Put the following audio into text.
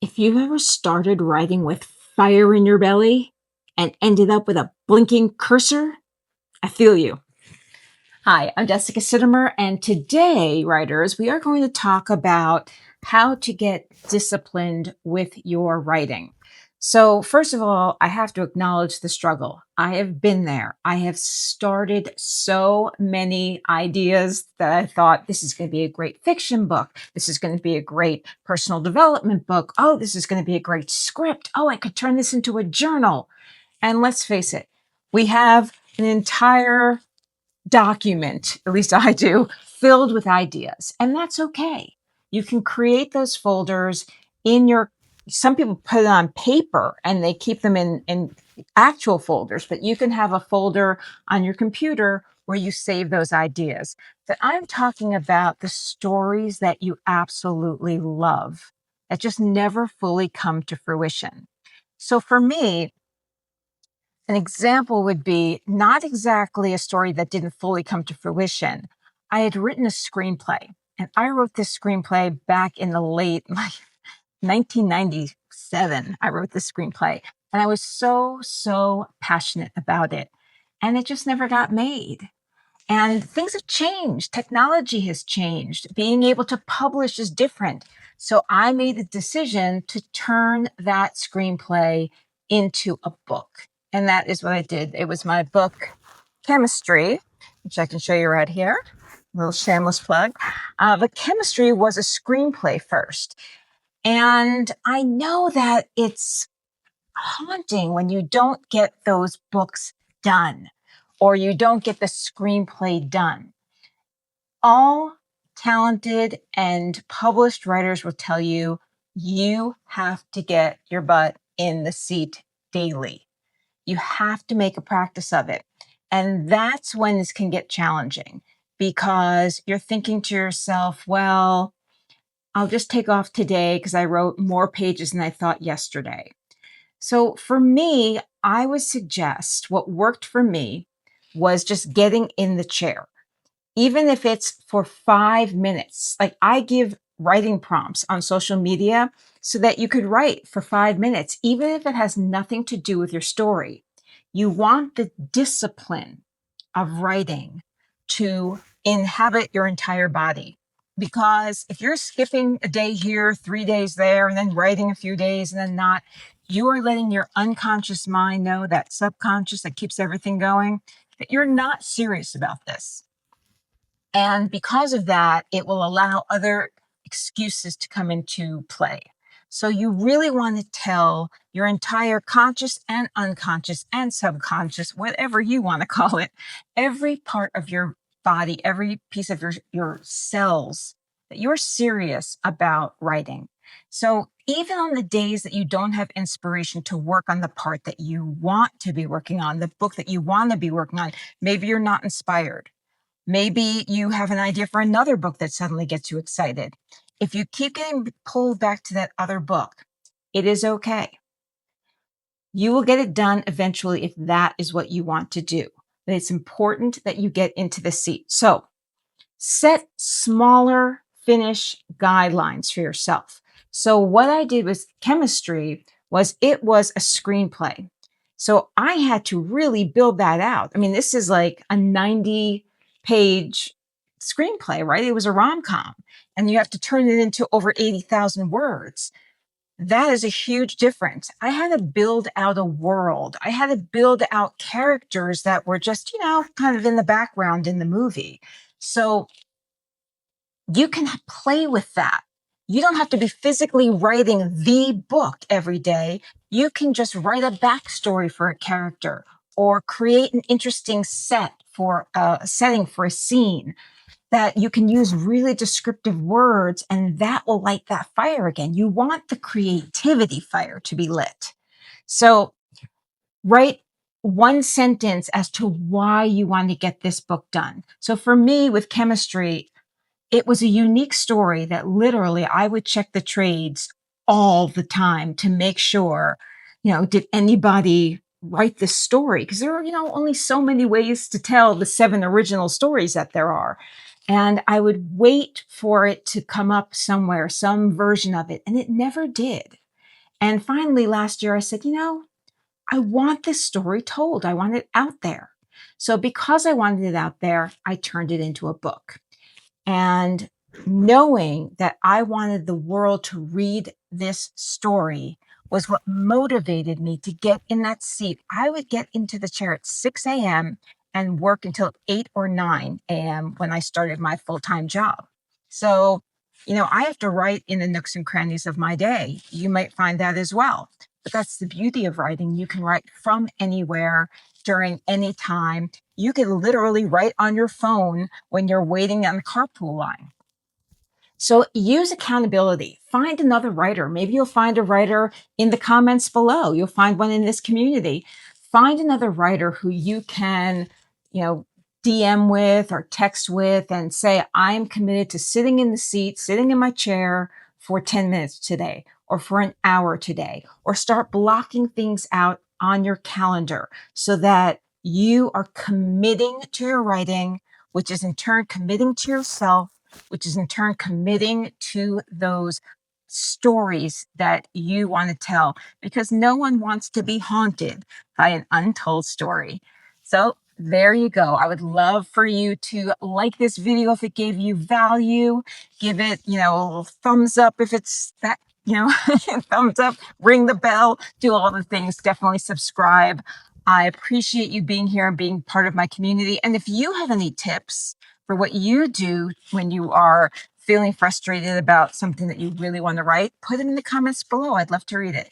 If you've ever started writing with fire in your belly and ended up with a blinking cursor, I feel you. Hi, I'm Jessica Sittimer, and today, writers, we are going to talk about how to get disciplined with your writing. So, first of all, I have to acknowledge the struggle. I have been there. I have started so many ideas that I thought this is going to be a great fiction book. This is going to be a great personal development book. Oh, this is going to be a great script. Oh, I could turn this into a journal. And let's face it, we have an entire document, at least I do, filled with ideas. And that's okay. You can create those folders in your, some people put it on paper and they keep them in actual folders, but you can have a folder on your computer where you save those ideas. But I'm talking about the stories that you absolutely love that just never fully come to fruition. So for me, an example would be not exactly a story that didn't fully come to fruition. I had written a screenplay, and I wrote this screenplay back in the late 1997. I wrote this screenplay, and I was so passionate about it. And it just never got made. And things have changed. Technology has changed. Being able to publish is different. So I made the decision to turn that screenplay into a book. And that is what I did. It was my book, Chemistry, which I can show you right here. A little shameless plug. But Chemistry was a screenplay first. And I know that it's haunting when you don't get those books done or you don't get the screenplay done. All talented and published writers will tell you, you have to get your butt in the seat daily. You have to make a practice of it. And that's when this can get challenging because you're thinking to yourself, well, I'll just take off today because I wrote more pages than I thought yesterday. So for me, I would suggest what worked for me was just getting in the chair, even if it's for 5 minutes. Like I give writing prompts on social media so that you could write for 5 minutes, even if it has nothing to do with your story. You want the discipline of writing to inhabit your entire body. Because if you're skipping a day here, 3 days there, and then writing a few days and then not, you are letting your unconscious mind know, that subconscious that keeps everything going, that you're not serious about this. And because of that, it will allow other excuses to come into play. So you really want to tell your entire conscious and unconscious and subconscious, whatever you want to call it, every part of your body, every piece of your cells, that you're serious about writing. So even on the days that you don't have inspiration to work on the part that you want to be working on, the book that you want to be working on, maybe you're not inspired. Maybe you have an idea for another book that suddenly gets you excited. If you keep getting pulled back to that other book, it is okay. You will get it done eventually if that is what you want to do. But it's important that you get into the seat. So set smaller finish guidelines for yourself. So what I did with Chemistry was it was a screenplay. So I had to really build that out. I mean, this is like a 90-page screenplay, right? It was a rom-com, and you have to turn it into over 80,000 words. That is a huge difference. I had to build out a world. I had to build out characters that were just, kind of in the background in the movie. So you can play with that. You don't have to be physically writing the book every day. You can just write a backstory for a character or create an interesting setting for a scene that you can use really descriptive words, and that will light that fire again. You want the creativity fire to be lit. So write one sentence as to why you want to get this book done. So for me with Chemistry, it was a unique story that literally I would check the trades all the time to make sure, did anybody write this story? Because there are, only so many ways to tell the 7 original stories that there are. And I would wait for it to come up somewhere, some version of it, and it never did. And finally, last year, I said, I want this story told. I want it out there. So, because I wanted it out there, I turned it into a book. And knowing that I wanted the world to read this story was what motivated me to get in that seat. I would get into the chair at 6 a.m. and work until 8 or 9 a.m. when I started my full time job. So, I have to write in the nooks and crannies of my day. You might find that as well. But that's the beauty of writing. You can write from anywhere during any time. You can literally write on your phone when you're waiting on the carpool line. So use accountability. Find another writer. Maybe you'll find a writer in the comments below. You'll find one in this community. Find another writer who you can, DM with or text with and say, I'm committed to sitting in the seat, sitting in my chair for 10 minutes today or for an hour today, or start blocking things out on your calendar so that you are committing to your writing, which is in turn committing to yourself, which is in turn committing to those stories that you want to tell, because no one wants to be haunted by an untold story. So there you go. I would love for you to like this video if it gave you value. Give it, a little thumbs up if it's that, thumbs up, ring the bell, do all the things. Definitely subscribe. I appreciate you being here and being part of my community. And if you have any tips for what you do when you are feeling frustrated about something that you really want to write, put them in the comments below. I'd love to read it.